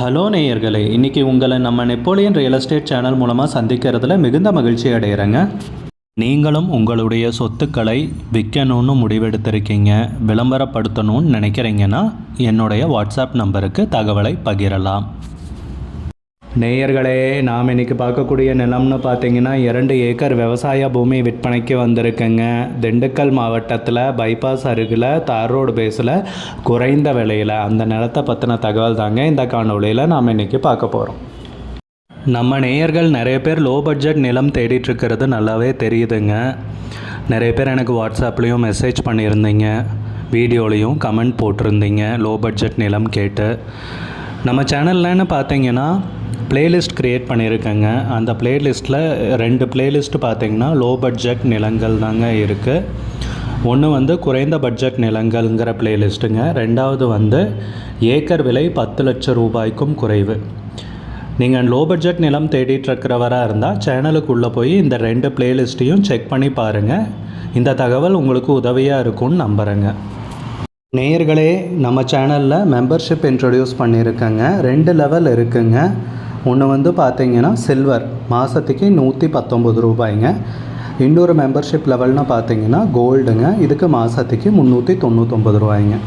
Hello நேயர்களே, இன்றைக்கி உங்களை நம்ம நெப்போலியன் ரியல் எஸ்டேட் சேனல் மூலமாக சந்திக்கிறதுல மிகுந்த மகிழ்ச்சி அடைகிறேங்க. நீங்களும் உங்களுடைய சொத்துக்களை விற்கணும்னு முடிவெடுத்திருக்கீங்க, விளம்பரப்படுத்தணும்னு நினைக்கிறீங்கன்னா என்னுடைய வாட்ஸ்அப் நம்பருக்கு தகவலை பகிரலாம். நேயர்களே, நாம் இன்றைக்கி பார்க்கக்கூடிய நிலம்னு பார்த்தீங்கன்னா 2 ஏக்கர் விவசாய பூமி விற்பனைக்கு வந்திருக்குங்க. திண்டுக்கல் மாவட்டத்தில் பைபாஸ் அருகில் தார் ரோடு பேஸில் குறைந்த விலையில் அந்த நிலத்தை பற்றின தகவல் தாங்க இந்த காணொலியில் நாம் இன்றைக்கி பார்க்க போகிறோம். நம்ம நேயர்கள் நிறைய பேர் லோ பட்ஜெட் நிலம் தேடிட்டுருக்கிறது நல்லாவே தெரியுதுங்க. நிறைய பேர் எனக்கு வாட்ஸ்அப்லேயும் மெசேஜ் பண்ணியிருந்தீங்க, வீடியோலையும் கமெண்ட் போட்டிருந்தீங்க லோ பட்ஜெட் நிலம் கேட்டு. நம்ம சேனல்லன்னு பார்த்தீங்கன்னா பிளேலிஸ்ட் க்ரியேட் பண்ணியிருக்கேங்க. அந்த பிளேலிஸ்ட்டில் 2 பிளேலிஸ்ட்டு பார்த்திங்கன்னா லோ பட்ஜெட் நிலங்கள் தாங்க இருக்குது. ஒன்று வந்து குறைந்த பட்ஜெட் நிலங்கள்ங்கிற பிளேலிஸ்ட்டுங்க. ரெண்டாவது வந்து ஏக்கர் விலை 10 லட்சம் ரூபாய்க்கும் குறைவு. நீங்கள் லோ பட்ஜெட் நிலம் தேடிட்டுருக்கிறவராக இருந்தால் சேனலுக்குள்ளே போய் இந்த 2 பிளேலிஸ்ட்டையும் செக் பண்ணி பாருங்கள். இந்த தகவல் உங்களுக்கு உதவியாக இருக்கும்னு நம்புகிறேங்க. நேயர்களே, நம்ம சேனலில் மெம்பர்ஷிப் இன்ட்ரடியூஸ் பண்ணியிருக்கேங்க. 2 லெவல் இருக்குங்க. ஒன்று வந்து பார்த்திங்கன்னா சில்வர், மாதத்துக்கு 119 ரூபாய்ங்க. இன்னொரு மெம்பர்ஷிப் லெவல்னு பார்த்திங்கன்னா கோல்டுங்க, இதுக்கு மாதத்துக்கு 399 ரூபாய்ங்க.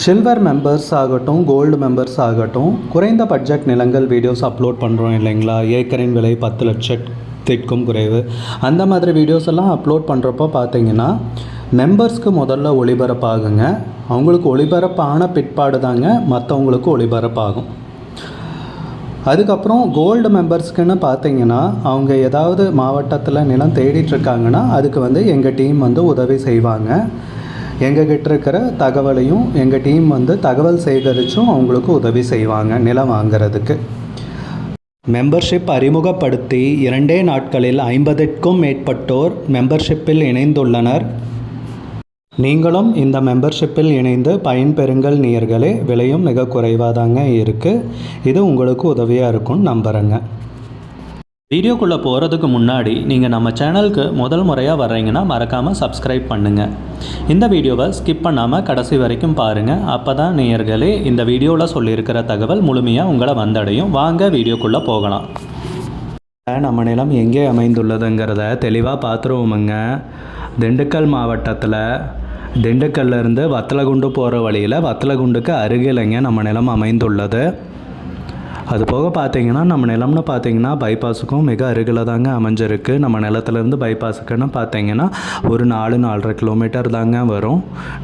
சில்வர் மெம்பர்ஸ் ஆகட்டும், கோல்டு மெம்பர்ஸ் ஆகட்டும், குறைந்த பட்ஜெட் நிலங்கள் வீடியோஸ் அப்லோட் பண்ணுறோம் இல்லைங்களா, ஏக்கரின் விலை 10 லட்சத்திற்கும் குறைவு, அந்த மாதிரி வீடியோஸ் எல்லாம் அப்லோட் பண்ணுறப்போ பார்த்திங்கன்னா மெம்பர்ஸ்க்கு முதல்ல ஒளிபரப்பாகுங்க. அவங்களுக்கு ஒளிபரப்பான பிற்பாடு தாங்க மற்றவங்களுக்கு ஒளிபரப்பாகும். அதுக்கப்புறம் கோல்டு மெம்பர்ஸ்க்குன்னு பார்த்தீங்கன்னா அவங்க ஏதாவது மாவட்டத்தில் நிலம் தேடிட்டுருக்காங்கன்னா அதுக்கு வந்து எங்கள் டீம் வந்து உதவி செய்வாங்க. எங்ககிட்ட இருக்கிற தகவலையும் எங்கள் டீம் வந்து தகவல் சேகரித்தும் அவங்களுக்கு உதவி செய்வாங்க நிலம் வாங்கிறதுக்கு. மெம்பர்ஷிப் அறிமுகப்படுத்தி 2 நாட்களில் 50க்கும் மேற்பட்டோர் மெம்பர்ஷிப்பில் இணைந்துள்ளனர். நீங்களும் இந்த மெம்பர்ஷிப்பில் இணைந்து பயன்பெறுங்கள் நேயர்களே. விலையும் மிக குறைவாக தாங்க இருக்குது. இது உங்களுக்கு உதவியாக இருக்கும்னு நம்புகிறேங்க. வீடியோக்குள்ளே போகிறதுக்கு முன்னாடி நீங்கள் நம்ம சேனலுக்கு முதல் முறையாக வர்றீங்கன்னா மறக்காமல் சப்ஸ்கிரைப் பண்ணுங்கள். இந்த வீடியோவை ஸ்கிப் பண்ணாமல் கடைசி வரைக்கும் பாருங்கள். அப்போ தான் நேயர்களே இந்த வீடியோவில் சொல்லியிருக்கிற தகவல் முழுமையாக உங்களை வந்தடையும். வாங்க வீடியோக்குள்ளே போகலாம். நம்ம நிலம் எங்கே அமைந்துள்ளதுங்கிறத தெளிவாக பார்த்துருவோமுங்க. திண்டுக்கல் மாவட்டத்தில் திண்டுக்கல்லேருந்து வத்தலகுண்டு போகிற வழியில் வத்தலகுண்டுக்கு அருகிலைங்க நம்ம நிலம் அமைந்துள்ளது. அது போக பார்த்திங்கன்னா நம்ம நிலம்னு பார்த்திங்கன்னா பைபாஸுக்கும் மிக அருகில் தாங்க அமைஞ்சிருக்கு. நம்ம நிலத்துலேருந்து பைபாஸுக்குன்னு பார்த்திங்கன்னா ஒரு 4-4.5 கிலோமீட்டர் தாங்க வரும்.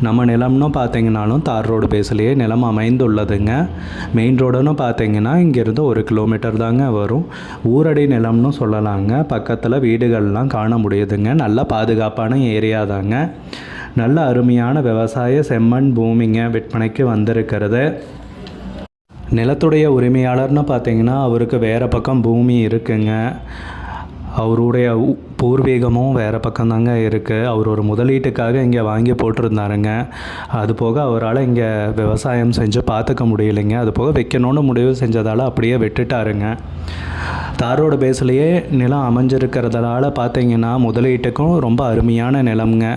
நம்ம நிலம்னு பார்த்திங்கனாலும் தார் ரோடு பேஸ்லேயே நிலம் அமைந்துள்ளதுங்க. மெயின் ரோடுன்னு பார்த்திங்கன்னா இங்கேருந்து 1 கிலோமீட்டர் தாங்க வரும். ஊரடி நிலம்னு சொல்லலாங்க. பக்கத்தில் வீடுகள்லாம் காண முடியுதுங்க. நல்ல பாதுகாப்பான ஏரியா தாங்க. நல்ல அருமையான விவசாய செம்மண் பூமிங்க விற்பனைக்கு வந்திருக்கிறது. நிலத்துடைய உரிமையாளர்னு பார்த்திங்கன்னா அவருக்கு வேறு பக்கம் பூமி இருக்குங்க. அவருடைய பூர்வீகமும் வேறு பக்கம் தாங்க இருக்குது. அவர் ஒரு முதலீட்டுக்காக இங்கே வாங்கி போட்டிருந்தாருங்க. அது போக அவரால் இங்கே விவசாயம் செஞ்சு பார்த்துக்க முடியலைங்க. அது போக வைக்கணும்னு முடிவு செஞ்சதால் அப்படியே விட்டுட்டாருங்க. தாரோட பேஸ்லேயே நிலம் அமைஞ்சிருக்கிறதால பார்த்திங்கன்னா முதலீட்டுக்கும் ரொம்ப அருமையான நிலம்ங்க.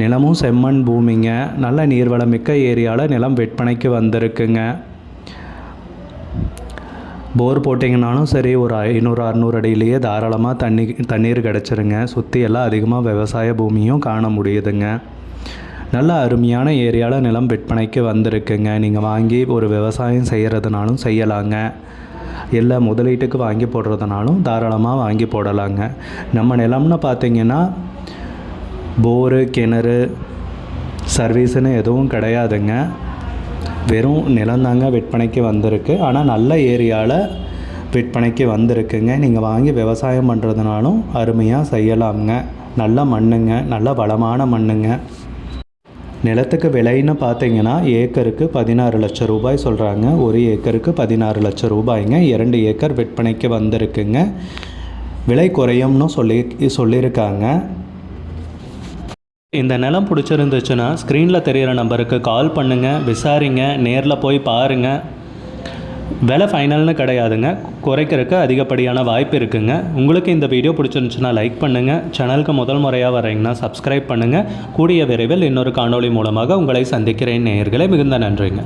நிலமும் செம்மண் பூமிங்க. நல்ல நீர்வளமிக்க ஏரியாவில் நிலம் விற்பனைக்கு வந்திருக்குங்க. போர் போட்டிங்கனாலும் சரி ஒரு 500-600 அடியிலேயே தாராளமாக தண்ணீர் கிடச்சிருங்க. சுற்றி எல்லாம் அதிகமாக விவசாய பூமியும் காண முடியுதுங்க. நல்ல அருமையான ஏரியாவில் நிலம் விற்பனைக்கு வந்திருக்குங்க. நீங்கள் வாங்கி ஒரு விவசாயம் செய்கிறதுனாலும் செய்யலாங்க, இல்லை முதலீட்டுக்கு வாங்கி போடுறதுனாலும் தாராளமாக வாங்கி போடலாங்க. நம்ம நிலம்னு பார்த்திங்கன்னா போரு, கிணறு, சர்வீஸுன்னு எதுவும் கிடையாதுங்க. வெறும் நிலந்தாங்க விற்பனைக்கு வந்திருக்கு. ஆனால் நல்ல ஏரியாவில் விற்பனைக்கு வந்திருக்குங்க. நீங்கள் வாங்கி விவசாயம் பண்ணுறதுனாலும் அருமையாக செய்யலாமுங்க. நல்ல மண்ணுங்க, நல்ல வளமான மண்ணுங்க. நிலத்துக்கு விலைன்னு பார்த்தீங்கன்னா ஏக்கருக்கு 16 லட்சம் ரூபாய் சொல்கிறாங்க. 1 ஏக்கருக்கு 16 லட்சம் ரூபாய்ங்க. 2 ஏக்கர் விற்பனைக்கு வந்திருக்குங்க. விலை குறையும்னு சொல்லியிருக்காங்க. இந்த நிலம் பிடிச்சிருந்துச்சுன்னா ஸ்க்ரீனில் தெரிகிற நம்பருக்கு கால் பண்ணுங்கள், விசாரிங்க, நேரில் போய் பாருங்கள். விலை ஃபைனல்னு கிடையாதுங்க, குறைக்கிறதுக்கு அதிகப்படியான வாய்ப்பு இருக்குங்க. உங்களுக்கு இந்த வீடியோ பிடிச்சிருந்துச்சுன்னா லைக் பண்ணுங்கள். சேனலுக்கு முதல் முறையாக வரீங்கன்னா சப்ஸ்கிரைப் பண்ணுங்கள். கூடிய விரைவில் இன்னொரு காணொளி மூலமாக உங்களை சந்திக்கிறேன் நேயர்களே. மிகுந்த நன்றிங்க.